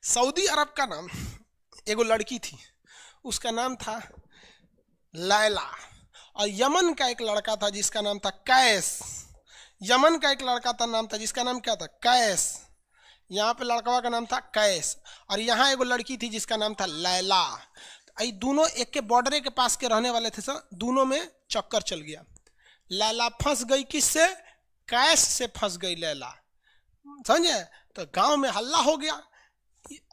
Saudi अरब का नाम एगो लड़की थी, उसका नाम था लैला। और यमन का एक लड़का था जिसका नाम था कैस। यमन का एक लड़का था, नाम था जिसका नाम क्या था, कैस। यहाँ पे लड़का का नाम था कैस, और यहाँ एगो लड़की थी जिसका नाम था लैला। ये दोनों एक के बॉर्डर के पास के रहने वाले थे सर, दोनों में चक्कर चल गया। लैला फंस गई किससे, कैस से फंस गई लैला, समझे। तो गांव में हल्ला हो गया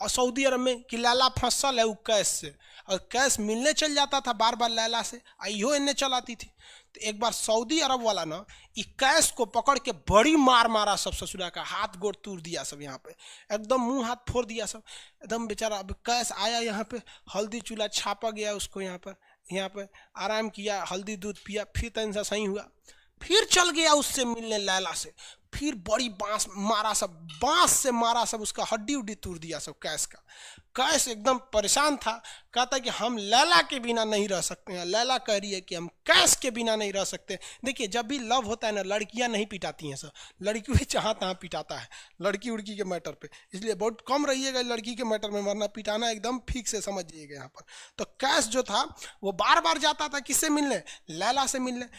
और सऊदी अरब में कि लैला फंसल है वो कैस से, और कैस मिलने चल जाता था बार बार लैला से, आइयो इन्हें चलाती थी। तो एक बार सऊदी अरब वाला ना ये कैस को पकड़ के बड़ी मार मारा, सब ससुरा का हाथ गोड़ तोड़ दिया, सब यहाँ पे एकदम मुंह हाथ फोड़ दिया सब एकदम। बेचारा अब कैस आया यहाँ पे, हल्दी चूल्हा छापा गया उसको, यहाँ पे आराम किया, हल्दी दूध पिया, फिर तन सा सही हुआ, फिर चल गया उससे मिलने लैला से। फिर बड़ी बांस मारा, सब बांस से मारा, सब उसका हड्डी उड्डी तोड़ दिया सब कैस का। कैस एकदम परेशान था, कहता कि हम लैला के बिना नहीं रह सकते हैं। लैला कह रही है कि हम कैस के बिना नहीं रह सकते। देखिए जब भी लव होता है ना, लड़कियां नहीं पिटाती हैं सर, लड़की भी जहाँ तहाँ पिटाता है लड़की उड़की के मैटर पे, इसलिए बहुत कम रहिएगा लड़की के मैटर में, वरना पिटाना एकदम फिक्स है, समझिएगा यहाँ पर। तो कैस जो था वो बार बार जाता था किससे मिलने, लैला से मिलने।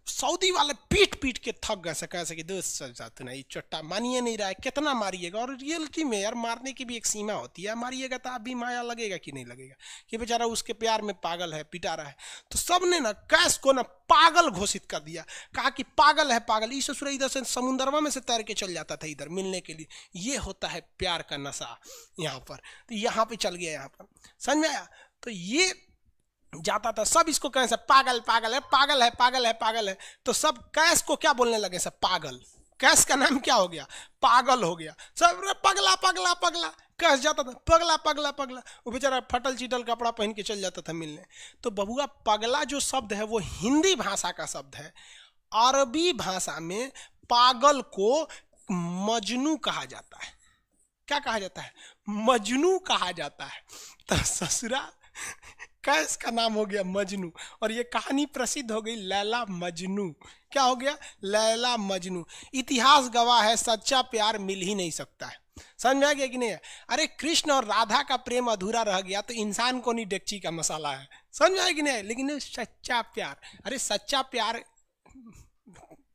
सऊदी वाले पीट पीट के थक गए, कैसे कि दोस्त जाते ना, ये चट्टा मानिए नहीं रहा है, कितना मारिएगा। और रियलिटी में यार मारने की भी एक सीमा होती है, मारिएगा तो अभी माया लगेगा कि नहीं लगेगा, कि बेचारा उसके प्यार में पागल है, पिटा रहा है। तो सबने ना कैस को ना पागल घोषित कर दिया, कहा कि पागल है पागल। इस ससुर इधर से समुंदरवा में से तैर के चल जाता था इधर मिलने के लिए। ये होता है प्यार का नशा यहाँ पर। तो यहाँ पे चल गया, यहाँ पर समझ में आया। तो ये जाता था, सब इसको कहें सब पागल पागल है, पागल है, पागल है, पागल है। तो सब कैस को क्या बोलने लगे, सब पागल। कैस का नाम क्या हो गया, पागल हो गया। सब पगला पगला पगला, कैस जाता था पगला पगला पगला। वो बेचारा फटल चिटल कपड़ा पहन के चल जाता था मिलने। तो बबुआ पगला जो शब्द है वो हिंदी भाषा का शब्द है। अरबी भाषा में पागल को मजनू कहा जाता है। क्या कहा जाता है, मजनू कहा जाता है। तो ससुरा कैस का नाम हो गया मजनू, और ये कहानी प्रसिद्ध हो गई लैला मजनू। क्या हो गया, लैला मजनू। इतिहास गवाह है, सच्चा प्यार मिल ही नहीं सकता है। समझ में आ गया कि नहीं है। अरे कृष्ण और राधा का प्रेम अधूरा रह गया तो इंसान को नहीं डेगची का मसाला है, समझ में आया कि नहीं। लेकिन सच्चा प्यार, अरे सच्चा प्यार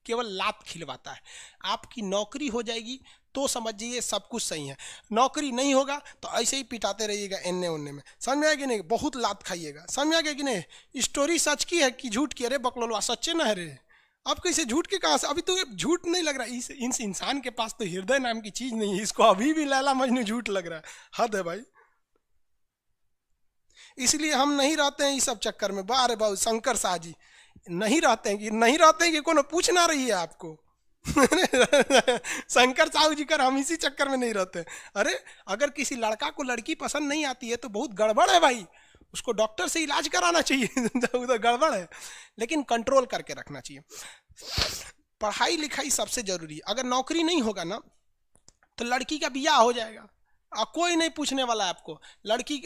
केवल लात खिलवाता है। आपकी नौकरी हो जाएगी तो समझिए सब कुछ सही है, नौकरी नहीं होगा तो ऐसे ही पिटाते रहिएगा एन्ने ओन्ने में, समझ में आया कि नहीं, बहुत लात खाइएगा। समझ में आ गया कि नहीं। स्टोरी सच की है कि झूठ की, अरे बकलोलवा सच्चे ना है रे। अब कैसे झूठ के कहाँ से, अभी तो झूठ नहीं लग रहा। इस इंसान के पास तो हृदय नाम की चीज नहीं है, इसको अभी भी लैला मजनू झूठ लग रहा है। हद है भाई। इसलिए हम नहीं रहते हैं इस सब चक्कर में। बारे बाबू शंकर शाह जी नहीं रहते हैं, कि नहीं रहते हैं कि कोनो पूछ ना रही है आपको। शंकर साहू जी कर हम इसी चक्कर में नहीं रहते। अरे अगर किसी लड़का को लड़की पसंद नहीं आती है तो बहुत गड़बड़ है भाई, उसको डॉक्टर से इलाज कराना चाहिए। उधर गड़बड़ है, लेकिन कंट्रोल करके रखना चाहिए। पढ़ाई लिखाई सबसे जरूरी। अगर नौकरी नहीं होगा ना तो लड़की का बियाह हो जाएगा, कोई नहीं पूछने वाला है आपको। लड़की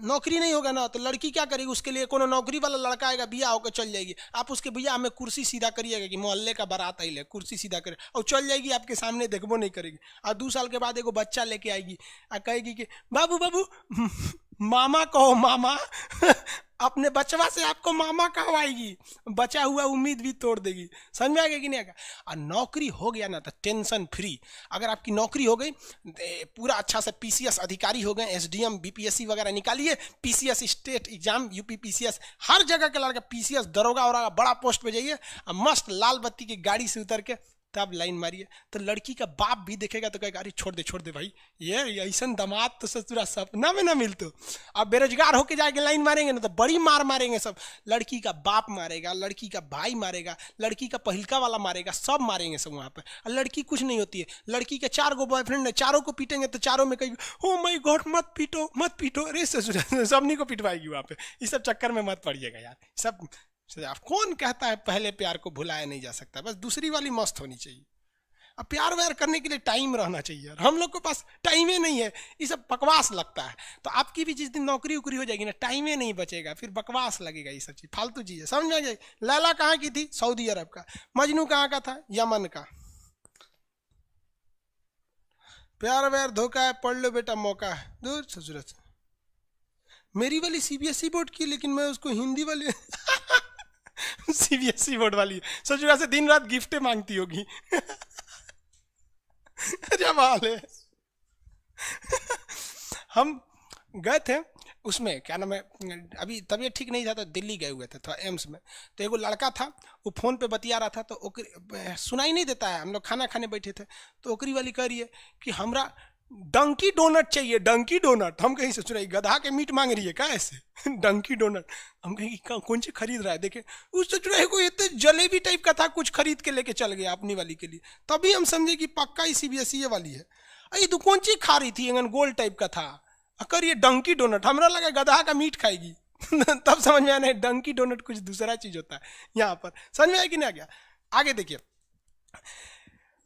नौकरी नहीं होगा ना तो लड़की क्या करेगी, उसके लिए कोनो नौकरी वाला लड़का आएगा, बियाह होकर चल जाएगी। आप उसके बियाह में कुर्सी सीधा करिएगा कि मोहल्ले का बारात आई ले, कुर्सी सीधा करे और चल जाएगी, आपके सामने देखबो नहीं करेगी। और 2 साल के बाद एगो बच्चा लेके आएगी और कहेगी कि बाबू बाबू मामा कहो मामा। अपने बचवा से आपको मामा कहवाएगी, बचा हुआ उम्मीद भी तोड़ देगी। समझ में आ गया कि नहीं आएगा। और नौकरी हो गया ना तो टेंशन फ्री। अगर आपकी नौकरी हो गई, पूरा अच्छा से पीसीएस अधिकारी हो गए, एसडीएम बीपीएससी वगैरह निकालिए, PCS state exam, UP PCS, हर जगह के लड़का पीसीएस दरोगा और बड़ा पोस्ट पे जाइए और मस्त लाल बत्ती की गाड़ी से उतर के तब लाइन मारिए। तो लड़की का बाप भी देखेगा तो कहेगा अरे छोड़ दे भाई, ये ऐसा दामाद तो ससुरा सपना में ना मिलते। अब बेरोजगार होके जाके लाइन मारेंगे ना तो बड़ी मार मारेंगे सब। लड़की का बाप मारेगा, लड़की का भाई मारेगा, लड़की का पहिलका वाला मारेगा, सब मारेंगे सब वहाँ पे। और लड़की कुछ नहीं होती है, लड़की के 4 गो बॉयफ्रेंड है, चारों को पीटेंगे तो चारों में कहेगी ओ माय गॉड मत पीटो मत पीटो। अरे ससुरा सबनी को पिटवाएगी वहाँ पे। इस सब चक्कर में मत पड़िएगा यार। सब कौन कहता है पहले प्यार को भुलाया नहीं जा सकता, बस दूसरी वाली मस्त होनी चाहिए। अब प्यार व्यार करने के लिए टाइम रहना चाहिए, हम लोग के पास टाइम ही नहीं है। ये सब बकवास लगता है। तो आपकी भी जिस दिन नौकरी उकरी हो जाएगी ना, टाइम ही नहीं बचेगा, फिर बकवास लगेगा। ये सब चीज फालतू चीज है, समझ में आ जाए। लैला कहाँ की थी, सऊदी अरब का। मजनू कहाँ का था, यमन का। प्यार व्यार धोखा है, पढ़ लो बेटा मौका है, दूर ससुरा से। मेरी वाली सीबीएसई बोर्ड की, लेकिन मैं उसको हिंदी वाली सीबीएसई बोर्ड वाली ससुरा से दिन रात गिफ्टें मांगती होगी। जमाल है। हम गए थे उसमें, क्या नाम है, अभी तबीयत ठीक नहीं था तो दिल्ली गए हुए थे, थोड़ा एम्स में। तो एगो लड़का था, वो फ़ोन पे बतिया रहा था, तो ओकरी सुनाई नहीं देता है, हम लोग खाना खाने बैठे थे, तो ओकरी वाली कह रही है कि हमरा डंकी डोनट चाहिए, डंकी डोनट। हम कहीं से सुनाई, गधा के मीट मांग रही है क्या ऐसे? डंकी डोनट। हम कहीं कौन सी खरीद रहा है, देखे उस चुराहे को, ये तो जलेबी टाइप का था, कुछ खरीद के लेके चल गया अपनी वाली के लिए। तभी हम समझे कि पक्का ही सीबीएसई वाली है। अरे तू कौन सी खा रही थी, गोल टाइप का था, अकर ये डंकी डोनट, हमरा लगा गधा का मीट खाएगी। तब समझ में आया डंकी डोनट कुछ दूसरा चीज होता है। यहाँ पर समझ में आया कि नहीं आ गया? आगे देखिए,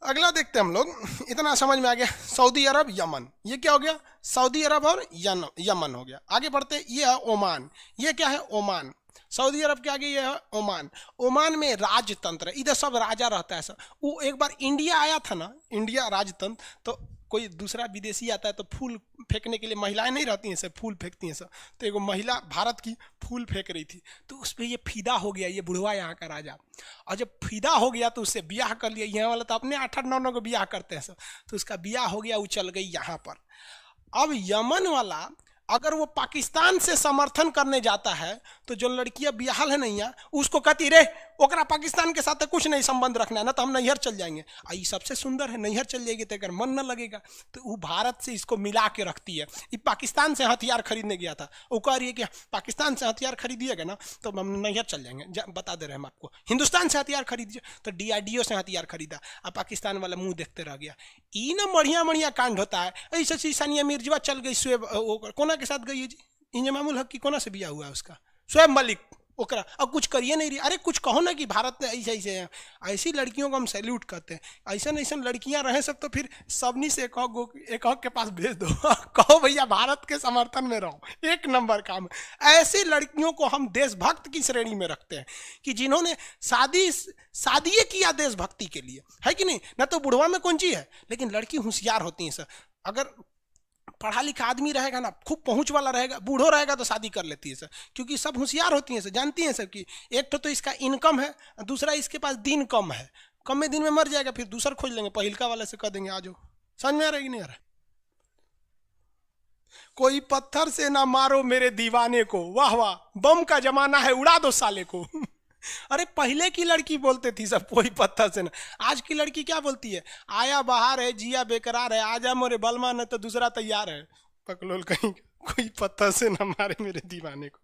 अगला देखते हैं हम लोग। इतना समझ में आ गया, सऊदी अरब यमन, ये क्या हो गया? सऊदी अरब और यमन हो गया। आगे बढ़ते, ये है ओमान, ये क्या है? ओमान। सऊदी अरब के आगे ये है ओमान। ओमान में राजतंत्र है, इधर सब राजा रहता है सब। वो एक बार इंडिया आया था ना, इंडिया राजतंत्र, तो कोई दूसरा विदेशी आता है तो फूल फेंकने के लिए महिलाएं नहीं रहती हैं सब, फूल फेंकती हैं सब। तो एगो महिला भारत की फूल फेंक रही थी, तो उस पर ये फिदा हो गया, ये बुढ़वा यहाँ का राजा। और जब फिदा हो गया तो उससे ब्याह कर लिया। यहाँ वाला तो अपने 8-8-9 को ब्याह करते हैं सब, तो उसका ब्याह हो गया, वो चल गई यहाँ पर। अब यमन वाला अगर वो पाकिस्तान से समर्थन करने जाता है तो जो लड़कियां बिहाल है नहीं, उसको कहती रे ओकरा पाकिस्तान के साथ कुछ नहीं संबंध रखना है ना, तो हम नैहर चल जाएंगे। ये सबसे सुंदर है, नैहर चल जाएगी तो अगर मन न लगेगा, तो वो भारत से इसको मिला के रखती है। ये पाकिस्तान से हथियार खरीदने गया था, वो कह रही है कि पाकिस्तान से हथियार खरीदिएगा ना तो हम नैहर चल जाएंगे। बता दे रहे हैं हम आपको, हिंदुस्तान से हथियार खरीदिए, तो DRDO से हथियार खरीदा, अब पाकिस्तान वाला मुंह देखते रह गया। ई ना बढ़िया बढ़िया कांड होता है। ऐसे सानिया मिर्जा चल गई शुएब कोना के साथ गई है जी, इंजमामुल हक की कोना से बिया हुआ है उसका, शुएब मलिक, ओकरा अब कुछ करिए नहीं रही। अरे कुछ कहो ना कि भारत में ऐसे ऐसे हैं, ऐसी लड़कियों को हम सैल्यूट करते हैं। ऐसा ऐसा लड़कियां रहे सब तो फिर सबनी से एक के पास भेज दो। कहो भैया भारत के समर्थन में रहो, एक नंबर काम। ऐसी लड़कियों को हम देशभक्त की श्रेणी में रखते हैं कि जिन्होंने शादी किया देशभक्ति के लिए, है कि नहीं? ना तो बुढ़वा में कौन चीज है, लेकिन लड़की होशियार होती है सर। अगर पढ़ा लिखा आदमी रहेगा ना, खूब पहुंच वाला रहेगा, बूढ़ो रहेगा तो शादी कर लेती है सर, क्योंकि सब होशियार होती हैं सर, जानती हैं सर कि एक तो इसका इनकम है, दूसरा इसके पास दिन कम है, कम में दिन में मर जाएगा, फिर दूसरा खोज लेंगे, पहिलका वाले से कह देंगे आ जाओ। समझ में आ रहा है कि नहीं आ रहा? कोई पत्थर से ना मारो मेरे दीवाने को, वाह वाह, बम का जमाना है, उड़ा दो साले को। अरे पहले की लड़की बोलते थी सब कोई पत्थर से ना, आज की लड़की क्या बोलती है? आया बाहर है, जिया बेकरार है, आजा मोरे बलमा, न तो दूसरा तैयार है। पकलोल कहीं, कोई पत्थर से ना मारे मेरे दीवाने को।